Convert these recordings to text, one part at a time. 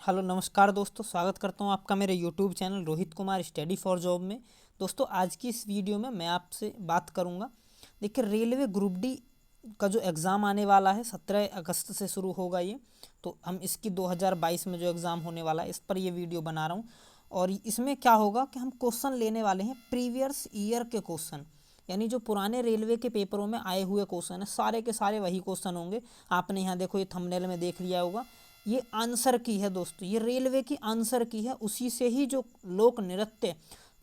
Hello नमस्कार दोस्तों, स्वागत करता हूँ आपका मेरे YouTube channel Rohit Kumar study for job में। दोस्तों आज की इस वीडियो में मैं आपसे बात करूँगा। देखिए, रेलवे ग्रुप डी का जो एग्ज़ाम आने वाला है 17 अगस्त से शुरू होगा ये। तो हम इसकी 2022 में जो एग्ज़ाम होने वाला है इस पर ये वीडियो बना रहा हूँ। और इसमें क्या होगा कि हम क्वेश्चन लेने वाले हैं प्रीवियस ईयर के क्वेश्चन, यानी जो पुराने रेलवे के पेपरों में आए हुए क्वेश्चन हैं सारे के सारे वही क्वेश्चन होंगे। आपने यहाँ देखो, ये थंबनेल में देख लिया होगा, ये आंसर की है दोस्तों, ये रेलवे की आंसर की है। उसी से ही जो लोक नृत्य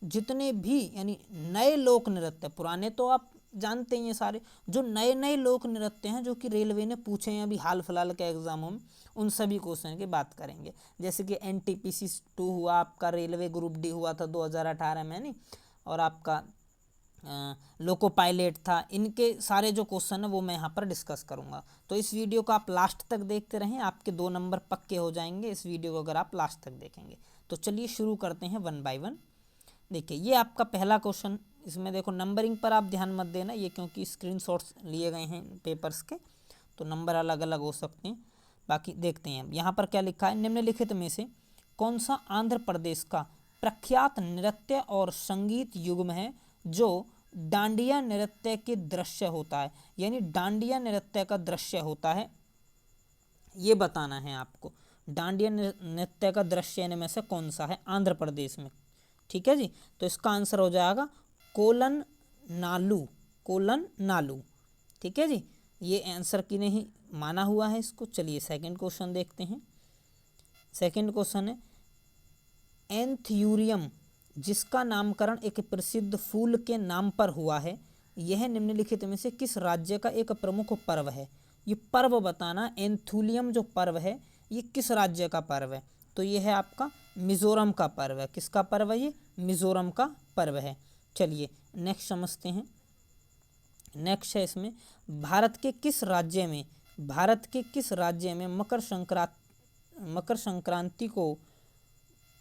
जितने भी, यानी नए लोक नृत्य, पुराने तो आप जानते ही हैं सारे, जो नए नए लोक नृत्य हैं जो कि रेलवे ने पूछे हैं अभी हाल फिलहाल के एग्जामों में, उन सभी क्वेश्चन की बात करेंगे। जैसे कि NTPC 2 हुआ, आपका रेलवे ग्रुप डी हुआ था 2018 में, नहीं, और आपका लोको पायलट था। इनके सारे जो क्वेश्चन है वो मैं यहाँ पर डिस्कस करूँगा। तो इस वीडियो को आप लास्ट तक देखते रहें, आपके 2 नंबर पक्के हो जाएंगे इस वीडियो को अगर आप लास्ट तक देखेंगे। तो चलिए शुरू करते हैं 1 बाय 1। देखिए, ये आपका पहला क्वेश्चन। इसमें देखो, नंबरिंग पर आप ध्यान मत देना, ये क्योंकि स्क्रीनशॉट्स लिए गए हैं पेपर्स के, तो नंबर अलग अलग हो सकते हैं। बाकी देखते हैं यहाँ पर क्या लिखा है। निम्नलिखित में से कौन सा आंध्र प्रदेश का प्रख्यात नृत्य और संगीत युग्म है जो डांडिया नृत्य के दृश्य होता है, यानी डांडिया नृत्य का दृश्य होता है, ये बताना है आपको। डांडिया नृत्य का दृश्य इनमें से कौन सा है आंध्र प्रदेश में। ठीक है जी, तो इसका आंसर हो जाएगा कोलन नालू, कोलन नालू। ठीक है जी, ये आंसर की नहीं माना हुआ है इसको। चलिए सेकंड क्वेश्चन देखते हैं। सेकंड क्वेश्चन है, एंथ्यूरियम जिसका नामकरण एक प्रसिद्ध फूल के नाम पर हुआ है, यह निम्नलिखित में से किस राज्य का एक प्रमुख पर्व है। ये पर्व बताना, एंथुलियम जो पर्व है ये किस राज्य का पर्व है। तो ये है आपका मिजोरम का पर्व है। किसका पर्व है ये? मिजोरम का पर्व है। चलिए नेक्स्ट समझते हैं। नेक्स्ट है इसमें, भारत के किस राज्य में मकर संक्रांति को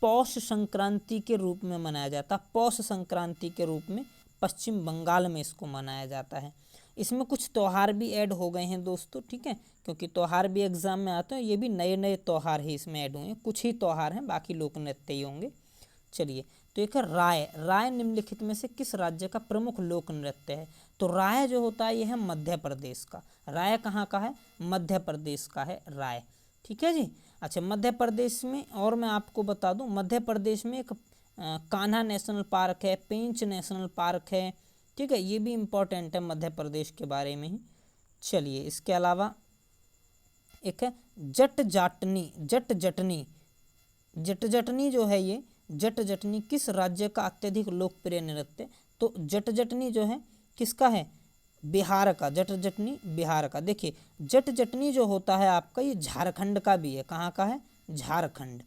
पौष संक्रांति के रूप में मनाया जाता है। पौष संक्रांति के रूप में पश्चिम बंगाल में इसको मनाया जाता है। इसमें कुछ त्यौहार भी ऐड हो गए हैं दोस्तों, ठीक है, क्योंकि त्यौहार भी एग्जाम में आते हैं। ये भी नए नए त्यौहार ही इसमें ऐड हुए हैं, कुछ ही त्यौहार हैं, बाकी लोक नृत्य ही होंगे। चलिए, तो एक राय। राय निम्नलिखित में से किस राज्य का प्रमुख लोक नृत्य है। तो राय जो होता है यह है मध्य प्रदेश का। राय कहाँ का है? मध्य प्रदेश का है राय। ठीक है जी। अच्छा, मध्य प्रदेश में और मैं आपको बता दूं, मध्य प्रदेश में एक कान्हा नेशनल पार्क है, पेंच नेशनल पार्क है। ठीक है, ये भी इम्पोर्टेंट है मध्य प्रदेश के बारे में ही। चलिए, इसके अलावा एक है जट जटनी जो है, ये जट जटनी किस राज्य का अत्यधिक लोकप्रिय नृत्य। तो जट जटनी जो है किसका है? बिहार का। जट जटनी बिहार का। देखिए, जट जटनी जो होता है आपका, ये झारखंड का भी है। कहाँ का है? झारखंड।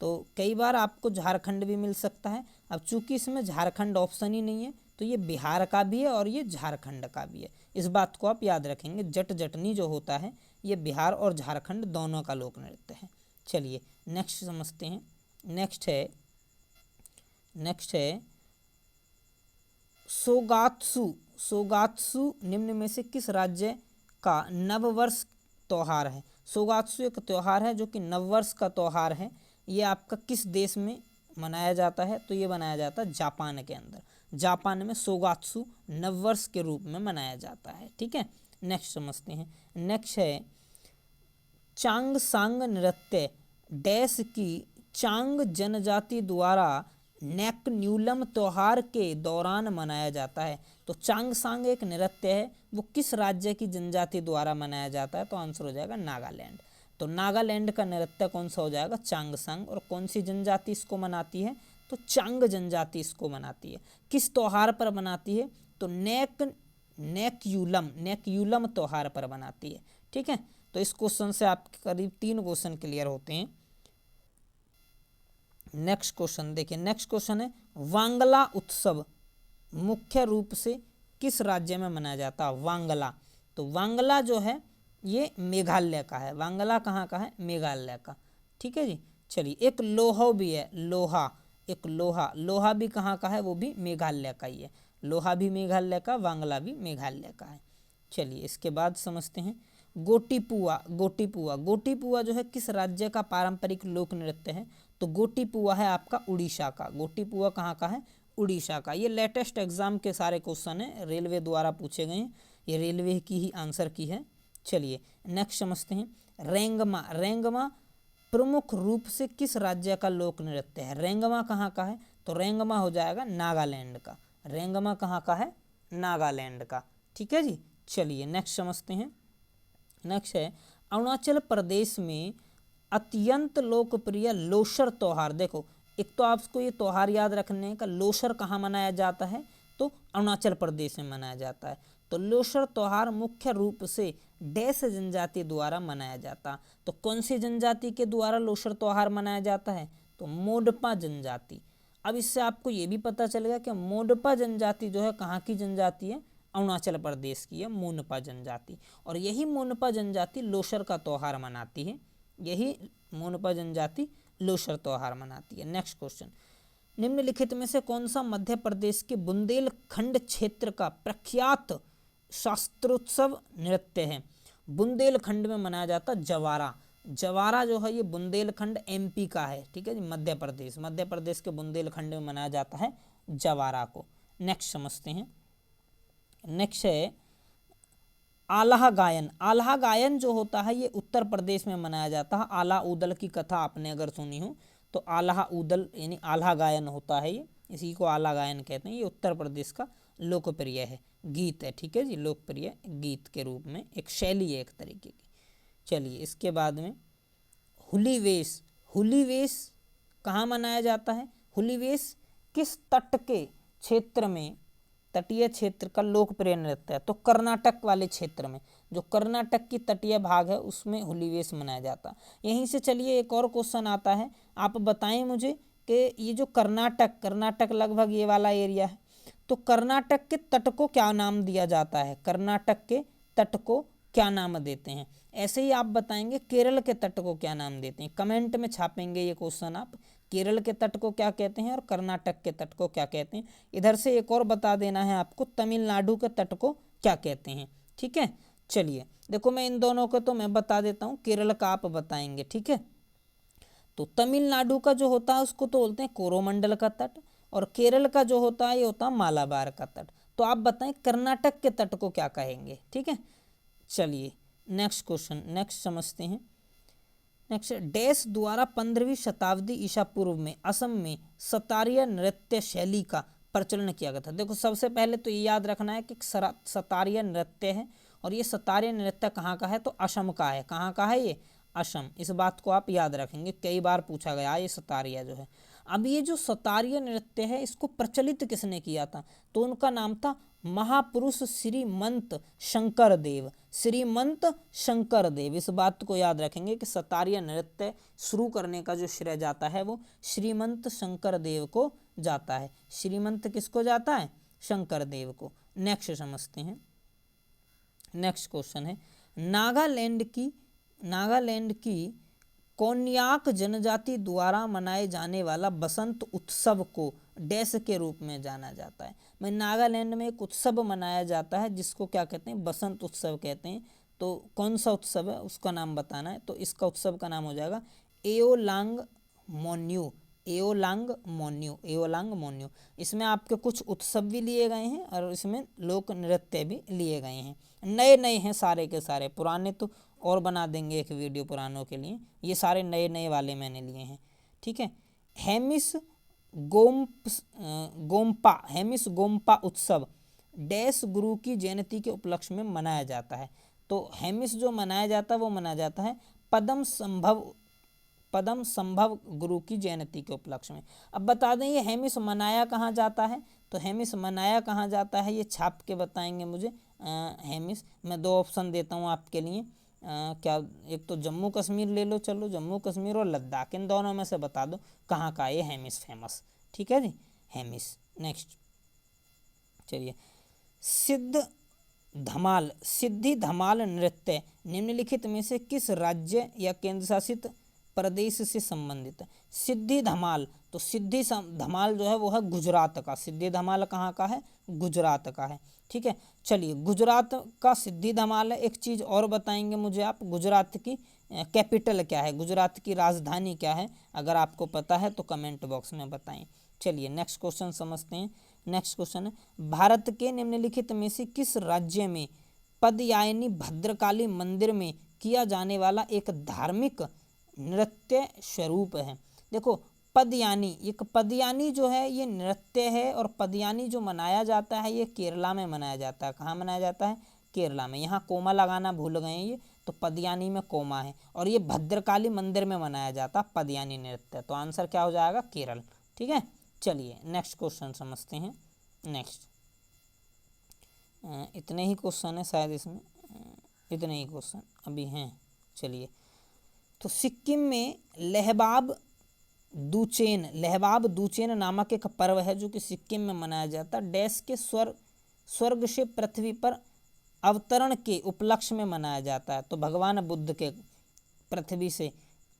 तो कई बार आपको झारखंड भी मिल सकता है। अब चूंकि इसमें झारखंड ऑप्शन ही नहीं है, तो ये बिहार का भी है और ये झारखंड का भी है। इस बात को आप याद रखेंगे। जट जटनी जो होता है ये बिहार और झारखंड दोनों का लोक नृत्य है। चलिए नेक्स्ट समझते हैं। नेक्स्ट है सोगात्सु निम्न में से किस राज्य का नववर्ष त्यौहार है। सोगात्सु एक त्यौहार है जो कि नववर्ष का त्यौहार है। ये आपका किस देश में मनाया जाता है? तो ये मनाया जाता है जापान के अंदर। जापान में सोगात्सु नववर्ष के रूप में मनाया जाता है। ठीक है, नेक्स्ट समझते हैं। नेक्स्ट है चांगसांग नृत्य डैश की चांग जनजाति द्वारा नेकन्यूलम त्यौहार के दौरान मनाया जाता है। तो चांगसांग एक नृत्य है, वो किस राज्य की जनजाति द्वारा मनाया जाता है। तो आंसर हो जाएगा नागालैंड। तो नागालैंड का नृत्य कौन सा हो जाएगा? चांगसांग। और कौन सी जनजाति इसको मनाती है? तो चांग जनजाति इसको मनाती है। किस त्यौहार पर मनाती है? तो नेकयूलम त्यौहार पर मनाती है। ठीक है, तो इस क्वेश्चन से आपके करीब 3 क्वेश्चन क्लियर होते हैं। नेक्स्ट क्वेश्चन देखिए। नेक्स्ट क्वेश्चन है, वांगला उत्सव मुख्य रूप से किस राज्य में मनाया जाता है? वांगला। तो वांगला जो है ये मेघालय का है। वांगला कहाँ का है? मेघालय का। ठीक है जी। चलिए, एक लोहा भी है, लोहा भी कहाँ का है? वो भी मेघालय का ही है। लोहा भी मेघालय का, वांगला भी मेघालय का है। चलिए इसके बाद समझते हैं। गोटीपुआ, गोटीपुआ, गोटीपुआ जो है किस राज्य का पारंपरिक लोक नृत्य है? तो गोटीपुआ है आपका उड़ीसा का। गोटीपुआ कहाँ का है? उड़ीसा का। ये लेटेस्ट एग्जाम के सारे क्वेश्चन है, रेलवे द्वारा पूछे गए हैं, ये रेलवे की ही आंसर की है। चलिए नेक्स्ट समझते हैं। रेंगमा, रेंगमा प्रमुख रूप से किस राज्य का लोक नृत्य है? रेंगमा कहाँ का है? तो रेंगमा हो जाएगा नागालैंड का। रेंगमा कहाँ का है? नागालैंड का। ठीक है जी। चलिए नेक्स्ट समझते हैं। नेक्स्ट है अरुणाचल प्रदेश में अत्यंत लोकप्रिय लोसर त्यौहार। देखो एक तो आपको ये त्यौहार याद रखने का, लोसर कहाँ मनाया जाता है? तो अरुणाचल प्रदेश में मनाया जाता है। तो लोसर त्यौहार मुख्य रूप से डैश जनजाति द्वारा मनाया जाता। तो कौन सी जनजाति के द्वारा लोसर त्यौहार मनाया जाता है? तो मोडपा जनजाति। अब इससे आपको ये भी पता चलेगा कि मोडपा जनजाति जो है कहाँ की जनजाति है? अरुणाचल प्रदेश की है मोनपा जनजाति। और यही मोनपा जनजाति लोसर का त्यौहार मनाती है। यही मोनपा जनजाति लोसर त्यौहार मनाती है। नेक्स्ट क्वेश्चन, निम्नलिखित में से कौन सा मध्य प्रदेश के बुंदेलखंड क्षेत्र का प्रख्यात शास्त्रोत्सव नृत्य है? बुंदेलखंड में मनाया जाता जवारा। जवारा जो है ये बुंदेलखंड एमपी का है। ठीक है जी, मध्य प्रदेश, मध्य प्रदेश के बुंदेलखंड में मनाया जाता है जवारा को। नेक्स्ट समझते हैं। नेक्स्ट है आल्हा गायन। आल्हा गायन जो होता है ये उत्तर प्रदेश में मनाया जाता है। आला उदल की कथा आपने अगर सुनी हो तो आल्हा उदल यानी आल्हा गायन होता है, ये इसी को आल्हा गायन कहते हैं। ये उत्तर प्रदेश का लोकप्रिय है गीत है। ठीक है जी, लोकप्रिय गीत के रूप में एक शैली है एक तरीके की। चलिए इसके बाद में हुलीवेश। हुलीवेश कहाँ मनाया जाता है? हुलीवेश किस तट के क्षेत्र में, तटीय क्षेत्र का लोकप्रिय नृत्य है? तो कर्नाटक वाले क्षेत्र में, जो कर्नाटक की तटीय भाग है उसमें हुलीवेश मनाया जाता है। यहीं से चलिए एक और क्वेश्चन आता है, आप बताएं मुझे कि ये जो कर्नाटक लगभग ये वाला एरिया है, तो कर्नाटक के तट को क्या नाम दिया जाता है? कर्नाटक के तट को क्या नाम देते हैं? ऐसे ही आप बताएंगे केरल के तट को क्या नाम देते हैं। कमेंट में छापेंगे ये क्वेश्चन आप, केरल के तट को क्या कहते हैं और कर्नाटक के तट को क्या कहते हैं। इधर से एक और बता देना है आपको, तमिलनाडु के तट को क्या कहते हैं। ठीक है, चलिए देखो मैं इन दोनों को तो मैं बता देता हूँ, केरल का आप बताएंगे। ठीक है, तो तमिलनाडु का जो होता है उसको तो बोलते हैं कोरोमंडल का तट, और केरल का जो होता है ये होता है मालाबार का तट। तो आप बताएं कर्नाटक के तट को क्या कहेंगे। ठीक है, चलिए नेक्स्ट क्वेश्चन, नेक्स्ट समझते हैं। नेक्स्ट, डैश द्वारा 15वीं शताब्दी ईसा पूर्व में असम में सतारिया नृत्य शैली का प्रचलन किया गया था। देखो सबसे पहले तो ये याद रखना है कि सतारिया नृत्य है, और ये सतारिया नृत्य कहाँ का है? तो असम का है। कहाँ का है ये? असम। इस बात को आप याद रखेंगे, कई बार पूछा गया ये सतारिया जो है। अब ये जो सतारिया नृत्य है इसको प्रचलित किसने किया था? तो उनका नाम था महापुरुष श्रीमंत शंकर देव। श्रीमंत शंकर देव, इस बात को याद रखेंगे कि सतारिया नृत्य शुरू करने का जो श्रेय जाता है वो श्रीमंत शंकर देव को जाता है। श्रीमंत किसको जाता है? शंकर देव को। नेक्स्ट समझते हैं। नेक्स्ट क्वेश्चन है, नागालैंड की कोन्याक जनजाति द्वारा मनाए जाने वाला बसंत उत्सव को डैश के रूप में जाना जाता है। मैं नागालैंड में एक उत्सव मनाया जाता है जिसको क्या कहते हैं? बसंत उत्सव कहते हैं। तो कौन सा उत्सव है उसका नाम बताना है। तो इसका उत्सव का नाम हो जाएगा एओलांग मोन्यू। एओलांग मोन्यू, एओलांग मोन्यू। इसमें आपके कुछ उत्सव भी लिए गए हैं और इसमें लोक नृत्य भी लिए गए हैं। नए नए हैं सारे के सारे, पुराने तो और बना देंगे एक वीडियो पुरानों के लिए। ये सारे नए नए वाले मैंने लिए हैं। ठीक है, हेमिस गोम्पा उत्सव डैश गुरु की जयंती के उपलक्ष्य में मनाया जाता है। तो हेमिस जो मनाया जाता है वो मनाया जाता है पदम संभव गुरु की जयंती के उपलक्ष्य में। अब बता दें ये हेमिस मनाया कहाँ जाता है? तो हेमिस मनाया कहाँ जाता है ये छाप के बताएंगे मुझे। हेमिस मैं 2 ऑप्शन देता हूँ आपके लिए। क्या, एक तो जम्मू कश्मीर ले लो, चलो जम्मू कश्मीर और लद्दाख, इन दोनों में से बता दो कहाँ का ये हेमिस फेमस। ठीक है जी, हेमिस। नेक्स्ट चलिए, सिद्धि धमाल नृत्य निम्नलिखित में से किस राज्य या केंद्र शासित प्रदेश से संबंधित है? सिद्धि धमाल, तो तो सिद्धि धमाल जो है वो है गुजरात का। सिद्धि धमाल कहाँ का है? गुजरात का है। ठीक है, चलिए गुजरात का सिद्धि धमाल है। एक चीज़ और बताएंगे मुझे आप, गुजरात की कैपिटल क्या है, गुजरात की राजधानी क्या है? अगर आपको पता है तो कमेंट बॉक्स में बताएं। चलिए नेक्स्ट क्वेश्चन समझते हैं। नेक्स्ट क्वेश्चन है, भारत के निम्नलिखित में से किस राज्य में पदयायनी भद्रकाली मंदिर में किया जाने वाला एक धार्मिक नृत्य स्वरूप है? देखो पदयानी, एक पदयानी जो है ये नृत्य है, और पदयानी जो मनाया जाता है ये केरला में मनाया जाता है। कहाँ मनाया जाता है? केरला में। यहाँ कोमा लगाना भूल गए हैं ये, तो पदयानी में कोमा है, और ये भद्रकाली मंदिर में मनाया जाता है पदयानी नृत्य। तो आंसर क्या हो जाएगा? केरल। ठीक है, चलिए नेक्स्ट क्वेश्चन समझते हैं। नेक्स्ट इतने ही क्वेश्चन है शायद इसमें, इतने ही क्वेश्चन अभी हैं। चलिए, तो सिक्किम में लहबाब दूचेन नामक एक पर्व है जो कि सिक्किम में मनाया जाता है। डैश के स्वर्ग से पृथ्वी पर अवतरण के उपलक्ष्य में मनाया जाता है। तो भगवान बुद्ध के पृथ्वी से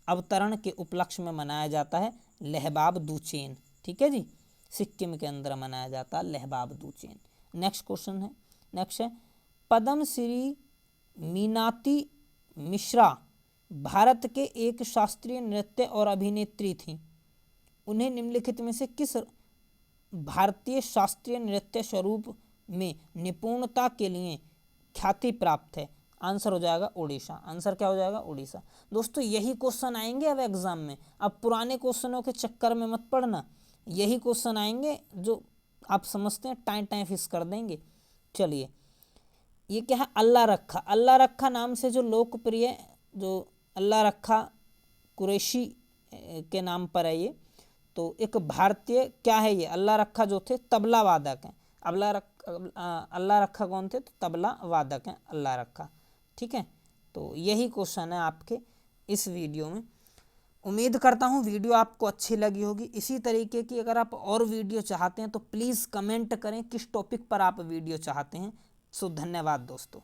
अवतरण के उपलक्ष्य में मनाया जाता है लहबाब दूचेन। ठीक है जी, सिक्किम के अंदर मनाया जाता है लहबाब दूचेन। नेक्स्ट क्वेश्चन है, नेक्स्ट है, पद्म श्री मीनाती मिश्रा भारत के एक शास्त्रीय नृत्य और अभिनेत्री थी। उन्हें निम्नलिखित में से किस भारतीय शास्त्रीय नृत्य स्वरूप में निपुणता के लिए ख्याति प्राप्त है? आंसर हो जाएगा उड़ीसा। आंसर क्या हो जाएगा? उड़ीसा। दोस्तों यही क्वेश्चन आएंगे अब एग्जाम में, अब पुराने क्वेश्चनों के चक्कर में मत पड़ना, यही क्वेश्चन आएंगे जो आप समझते हैं टाइम टाइम फिक्स कर देंगे। चलिए, ये क्या है? अल्लाह रखा। अल्लाह रखा नाम से जो लोकप्रिय, जो अल्लाह रखा कुरैशी के नाम पर है ये, तो एक भारतीय क्या है ये? अल्लाह रखा जो थे तबला वादक हैं। अल्लाह रखा कौन थे? तो तबला वादक हैं अल्लाह रखा। ठीक है, तो यही क्वेश्चन है आपके इस वीडियो में। उम्मीद करता हूँ वीडियो आपको अच्छी लगी होगी। इसी तरीके की अगर आप और वीडियो चाहते हैं तो प्लीज़ कमेंट करें किस टॉपिक पर आप वीडियो चाहते हैं। सो धन्यवाद दोस्तों।